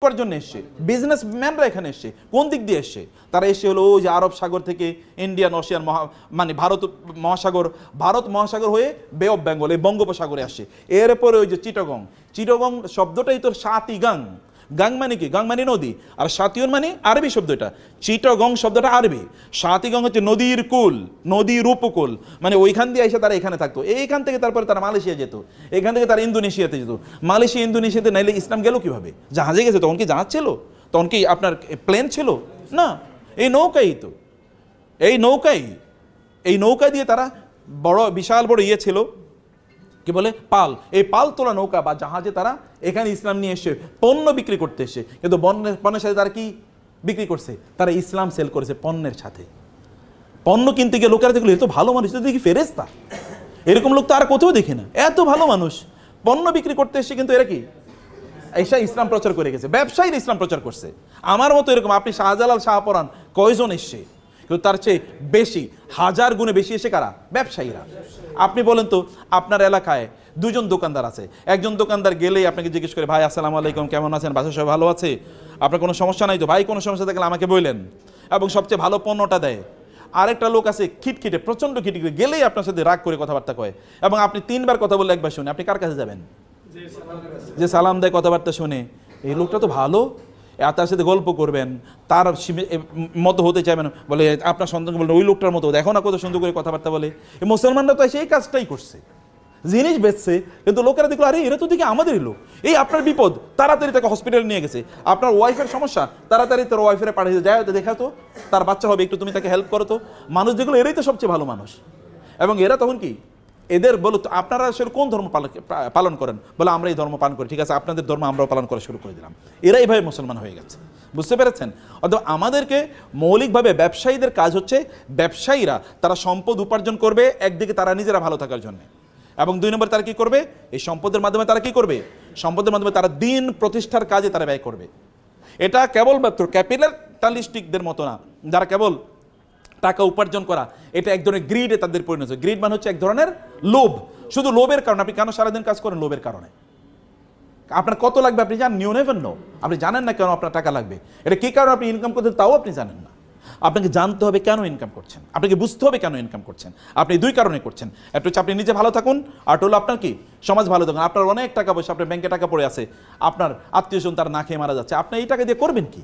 করার জন্য এসছে, বিজনেসম্যানরা এখানে এসছে। কোন দিক দিয়ে এসছে? তারা এসে হলো ওই যে আরব সাগর থেকে ইন্ডিয়ান ওশিয়ান মানে ভারত মহাসাগর হয়ে বে অফ বেঙ্গল এই বঙ্গোপসাগরে আসছে। এরপরে ওই যে চিটগং শব্দটাই তো সাতিগাং। গাং মানে কি? গাং মানে নদী, আর সাতিয়ন মানে আরবি শব্দ। এটা চিটগং শব্দটা আরবি, সাতিগং হচ্ছে নদীর কুল, নদীর উপকূল। মানে ওইখান দিয়ে এসে তারা এখানে থাকতো। এইখান থেকে তারপরে তারা মালয়েশিয়া যেত, এখান থেকে তারা ইন্দোনেশিয়াতে যেত। মালয়েশিয়া ইন্দোনেশিয়াতে নাইলে ইসলাম গেল কিভাবে? জাহাজে গেছে। তখন কি জাহাজ ছিল? তখন কি আপনার প্লেন ছিল? না, এই নৌকা দিয়ে তারা বিশাল বড় ইয়ে ছিল, কি বলে, পাল। এই পাল তোলা নৌকা বা জাহাজে তারা এখানে ইসলাম নিয়ে এসে পণ্য বিক্রি করতে এসে, কিন্তু পণ্যের সাথে তারা কি বিক্রি করছে? তারা ইসলাম সেল করেছে পণ্যের সাথে। পণ্য কিনতে গিয়ে লোকেরা দেখলো এ তো ভালো মানুষ, দেখি ফেরেশতা, এরকম লোক তো আর কোথাও দেখি না। এত ভালো মানুষ পণ্য বিক্রি করতে এসে, কিন্তু এরা কি এসা ইসলাম প্রচার করে গেছে। ব্যবসায়ীরা ইসলাম প্রচার করছে। আমার মতো এরকম আপনি শাহজালাল শাহপরান কয়জন এসছে? কিন্তু তার চেয়ে বেশি, হাজার গুণে বেশি এসে কারা? ব্যবসায়ীরা। আপনি বলেন তো, আপনার এলাকায় দুজন দোকানদার আছে। একজন দোকানদার গেলেই আপনাকে জিজ্ঞেস করে, ভাই আসসালামু আলাইকুম, কেমন আছেন, বাসা সবাই ভালো আছে, আপনার কোনো সমস্যা নাই তো? ভাই কোনো সমস্যা থাকলে আমাকে বললেন, এবং সবচেয়ে ভালো পণ্যটা দেয়। আরেকটা লোক আছে খিটখিটে, প্রচন্ড খিটখিটে, গেলেই আপনার সাথে রাগ করে কথাবার্তা কয়, এবং আপনি 3 বার কথা বলে একবার শুনে, আপনি কার কাছে যাবেন? যে সালাম দেয়, কথাবার্তা শুনে, এই লোকটা তো ভালো, তার সাথে গল্প করবেন, তার মতো হতে চাইবেন, বলে আপনার সন্তানকে বলবেন ওই লোকটার মতো, দেখো না কত সুন্দর করে কথাবার্তা বলে। এই মুসলমানরা তো সেই কাজটাই করছে, জিনিস বেচছে, কিন্তু লোকেরা দেখলো আরে এরা তো দেখি আমাদেরই লোক। এই আপনার বিপদ, তাড়াতাড়ি তাকে হসপিটালে নিয়ে গেছে। আপনার ওয়াইফের সমস্যা, তাড়াতাড়ি তোর ওয়াইফের পাঠিয়ে যায়, দেখা তো তার বাচ্চা হবে, একটু তুমি তাকে হেল্প করো তো। মানুষ যেগুলো, এরাই তো সবচেয়ে ভালো মানুষ। এবং এরা তখন কি, এদের বলো তো আপনারা আসলে কোন ধর্ম পালন করেন? বলে আমরা এই ধর্ম পালন করি। ঠিক আছে, আপনাদের ধর্ম আমরাও পালন করা শুরু করে দিলাম। এরা এইভাবে মুসলমান হয়ে গেছে। বুঝতে পেরেছেন? অথবা আমাদেরকে মৌলিকভাবে ব্যবসায়ীদের কাজ হচ্ছে, ব্যবসায়ীরা তারা সম্পদ উপার্জন করবে, একদিকে তারা নিজেরা ভালো থাকার জন্য, এবং 2 নম্বর তারা কি করবে? এই সম্পদের মাধ্যমে তারা কি করবে? সম্পদের মাধ্যমে তারা দিন প্রতিষ্ঠার কাজে তারা ব্যয় করবে। এটা কেবলমাত্র ক্যাপিটালিস্টিকদের মতো না, যারা কেবল টাকা উপার্জন করা, এটা এক ধরনের গ্রিডে তাদের পরিণত। গ্রিড মানে হচ্ছে এক ধরনের লোভ। শুধু লোভের কারণে আপনি কেন সারাদিন কাজ করেন? লোভের কারণে। আপনার কত লাগবে আপনি জানেন? You never know. আপনি জানেন না কেন আপনার টাকা লাগবে, এটা কি কারণে আপনি ইনকাম করছেন তাও আপনি জানেন না। আপনাকে জানতে হবে কেন ইনকাম করছেন, আপনাকে বুঝতে হবে কেন ইনকাম করছেন। আপনি 2 কারণে করছেন। একটা হচ্ছে আপনি নিজে ভালো থাকুন, আর হলো আপনার কি সমাজ ভালো থাকুন। আপনার অনেক টাকা পয়সা, আপনার ব্যাংকে টাকা পড়ে আছে, আপনার আত্মীয়স্বজন তারা না খেয়ে মারা যাচ্ছে, আপনি এই টাকা দিয়ে করবেন কি?